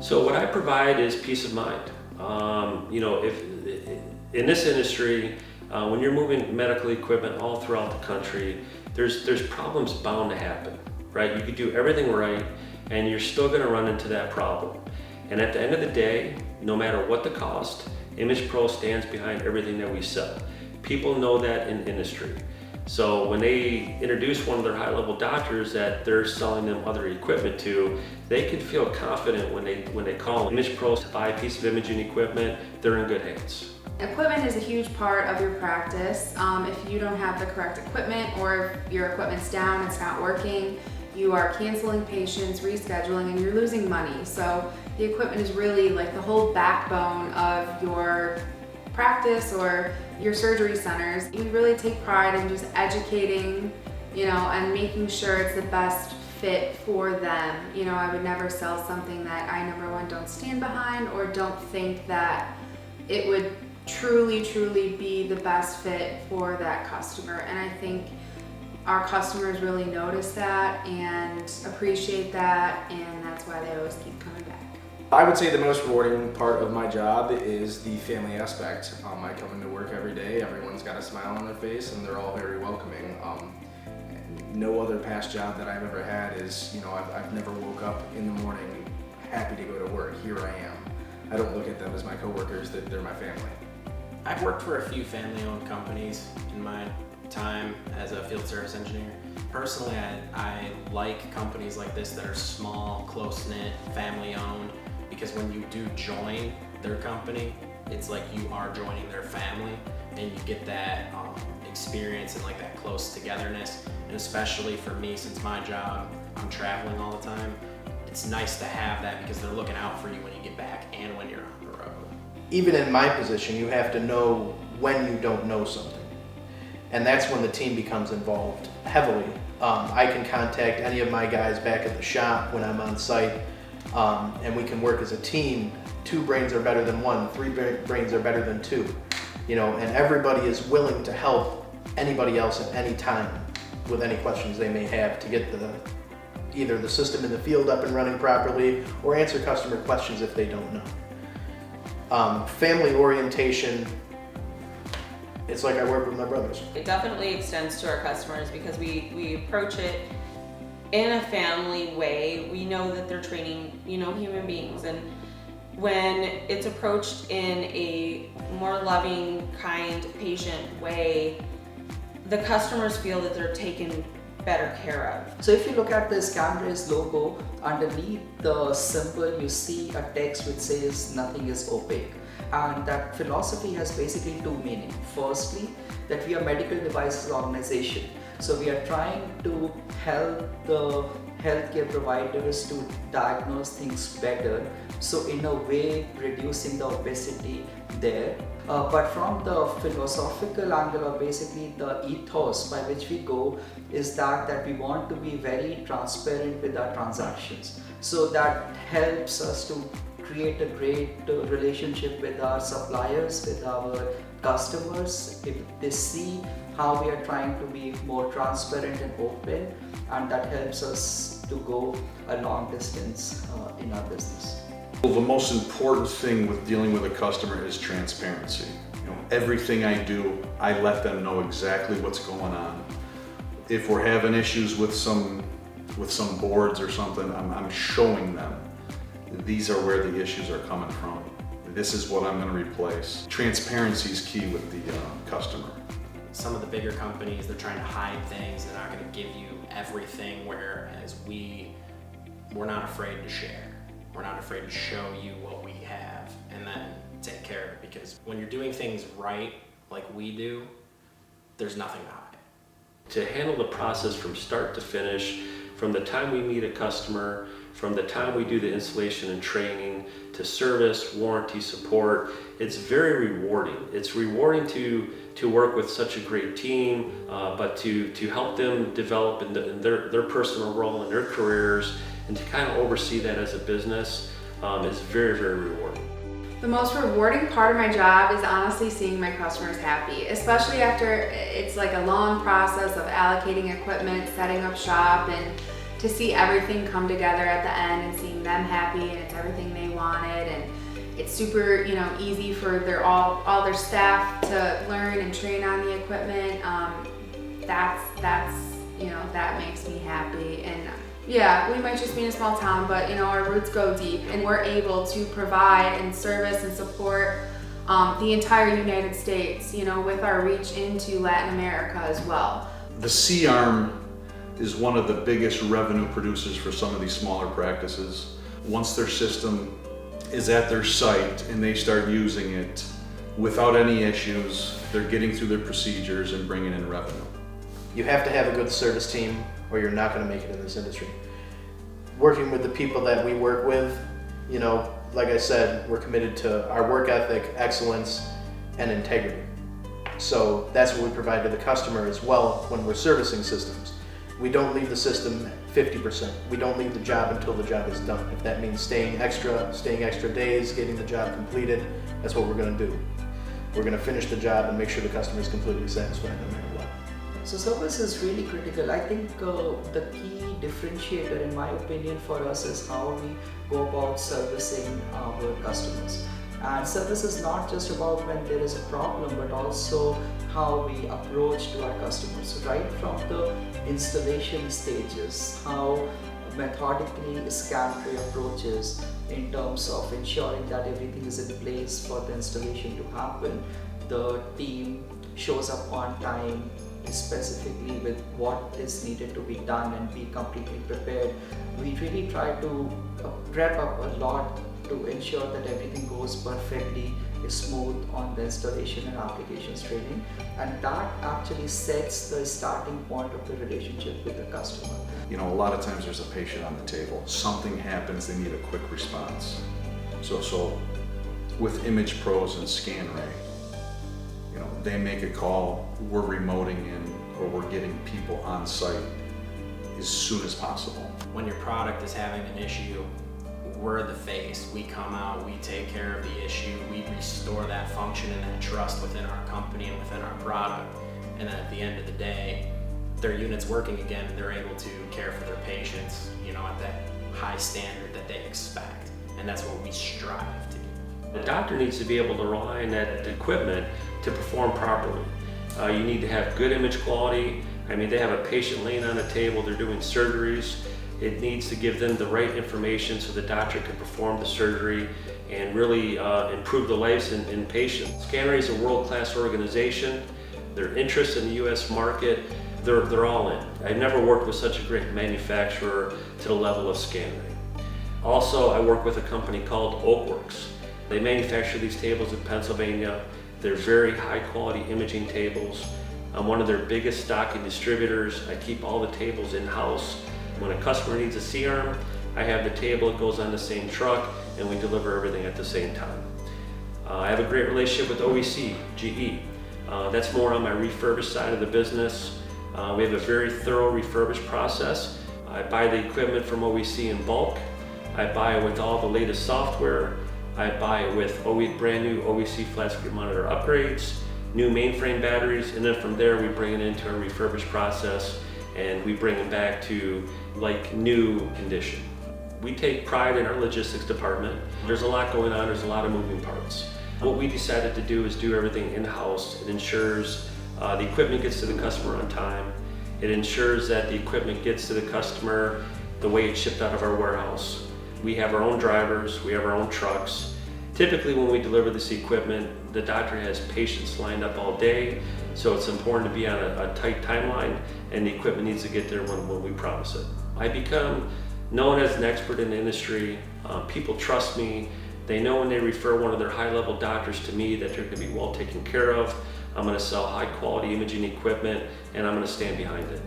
So what I provide is peace of mind. If in this industry, when you're moving medical equipment all throughout the country, there's problems bound to happen, right? You could do everything right, and you're still going to run into that problem. And at the end of the day, no matter what the cost, ImagPros stands behind everything that we sell. People know that in industry. So when they introduce one of their high-level doctors that they're selling them other equipment to, they can feel confident when they call ImagPros to buy a piece of imaging equipment. They're in good hands. Equipment is a huge part of your practice. If you don't have the correct equipment, or if your equipment's down, it's not working, you are canceling patients, rescheduling, and you're losing money. So the equipment is really like the whole backbone of your practice or your surgery centers. We really take pride in just educating, and making sure it's the best fit for them. I would never sell something that I, number one, don't stand behind or don't think that it would truly be the best fit for that customer. And I think our customers really notice that and appreciate that, and that's why they always keep coming back. I would say the most rewarding part of my job is the family aspect. I come into work every day, everyone's got a smile on their face, and they're all very welcoming. No other past job that I've ever had is, I've never woke up in the morning happy to go to work. Here I am. I don't look at them as my coworkers, they're my family. I've worked for a few family-owned companies in my time as a field service engineer. Personally, I like companies like this that are small, close-knit, family-owned, because when you do join their company, it's like you are joining their family, and you get that experience and like that close togetherness. And especially for me, since my job, I'm traveling all the time, it's nice to have that because they're looking out for you when you get back and when you're on the road. Even in my position, you have to know when you don't know something. And that's when the team becomes involved heavily. I can contact any of my guys back at the shop when I'm on site, and we can work as a team. 2 brains are better than 1, 3 brains are better than 2. And everybody is willing to help anybody else at any time with any questions they may have to get either the system in the field up and running properly or answer customer questions if they don't know. Family orientation, it's like I work with my brothers. It definitely extends to our customers because we approach it in a family way. We know that they're training, human beings, and when it's approached in a more loving, kind, patient way, the customers feel that they're taken better care of. So if you look at the Skanray's logo, underneath the symbol you see a text which says nothing is opaque. And that philosophy has basically 2 meanings. Firstly, that we are a medical devices organization. So we are trying to help the healthcare providers to diagnose things better. So in a way, reducing the obesity there. But from the philosophical angle, or basically the ethos by which we go, is that we want to be very transparent with our transactions. So that helps us to create a great relationship with our suppliers, with our customers. If they see how we are trying to be more transparent and open, and that helps us to go a long distance in our business. Well, the most important thing with dealing with a customer is transparency. Everything I do, I let them know exactly what's going on. If we're having issues with some boards or something, I'm showing them. These are where the issues are coming from. This is what I'm going to replace. Transparency is key with the customer. Some of the bigger companies, they're trying to hide things. They're not going to give you everything, whereas we're not afraid to share. We're not afraid to show you what we have and then take care of it, because when you're doing things right, like we do, there's nothing to hide. To handle the process from start to finish, from the time we meet a customer, from the time we do the installation and training, to service, warranty, support, it's very rewarding. It's rewarding to work with such a great team, but to help them develop in their personal role in their careers, and to kind of oversee that as a business is very, very rewarding. The most rewarding part of my job is honestly seeing my customers happy, especially after it's like a long process of allocating equipment, setting up shop, and to see everything come together at the end and seeing them happy and it's everything they wanted, and it's super, you know, easy for all their staff to learn and train on the equipment. That's you know, that makes me happy. And yeah, we might just be in a small town, but you know, our roots go deep, and we're able to provide and service and support the entire United States, you know, with our reach into Latin America as well. The C-arm is one of the biggest revenue producers for some of these smaller practices. Once their system is at their site and they start using it without any issues, they're getting through their procedures and bringing in revenue. You have to have a good service team or you're not going to make it in this industry. Working with the people that we work with, you know, like I said, we're committed to our work ethic, excellence, and integrity. So that's what we provide to the customer as well when we're servicing systems. We don't leave the system 50%. We don't leave the job until the job is done. If that means staying extra days, getting the job completed, that's what we're going to do. We're going to finish the job and make sure the customer is completely satisfied no matter what. So service is really critical. I think the key differentiator, in my opinion, for us is how we go about servicing our customers. And service is not just about when there is a problem, but also how we approach to our customers. So right from the installation stages, how methodically Skanray approaches in terms of ensuring that everything is in place for the installation to happen. The team shows up on time, specifically with what is needed to be done, and be completely prepared. We really try to wrap up a lot to ensure that everything goes perfectly smooth on the installation and applications training, and that actually sets the starting point of the relationship with the customer. You know, a lot of times there's a patient on the table, something happens, they need a quick response. So with ImagPros and Skanray, you know, they make a call, we're remoting in, or we're getting people on site as soon as possible. When your product is having an issue, we're the face. We come out, we take care of the issue, we restore that function and that trust within our company and within our product. And then at the end of the day, their unit's working again, and they're able to care for their patients, you know, at that high standard that they expect. And that's what we strive to do. The doctor needs to be able to rely on that equipment to perform properly. You need to have good image quality. I mean, they have a patient laying on a table, they're doing surgeries. It needs to give them the right information so the doctor can perform the surgery and really improve the lives in patients. Skanray is a world-class organization. Their interest in the U.S. market, they're all in. I've never worked with such a great manufacturer to the level of Skanray. Also, I work with a company called Oakworks. They manufacture these tables in Pennsylvania. They're very high-quality imaging tables. I'm one of their biggest stocking distributors. I keep all the tables in-house. When a customer needs a C-arm, I have the table, it goes on the same truck, and we deliver everything at the same time. I have a great relationship with OEC, GE. That's more on my refurbished side of the business. We have a very thorough refurbished process. I buy the equipment from OEC in bulk. I buy it with all the latest software. I buy it with brand new OEC flat screen monitor upgrades, new mainframe batteries, and then from there we bring it into our refurbished process and we bring it back to like new condition. We take pride in our logistics department. There's a lot going on, there's a lot of moving parts. What we decided to do is do everything in-house. It ensures the equipment gets to the customer on time. It ensures that the equipment gets to the customer the way it's shipped out of our warehouse. We have our own drivers, we have our own trucks. Typically when we deliver this equipment, the doctor has patients lined up all day, so it's important to be on a tight timeline, and the equipment needs to get there when we promise it. I become known as an expert in the industry. People trust me. They know when they refer one of their high-level doctors to me that they're going to be well taken care of. I'm going to sell high-quality imaging equipment, and I'm going to stand behind it.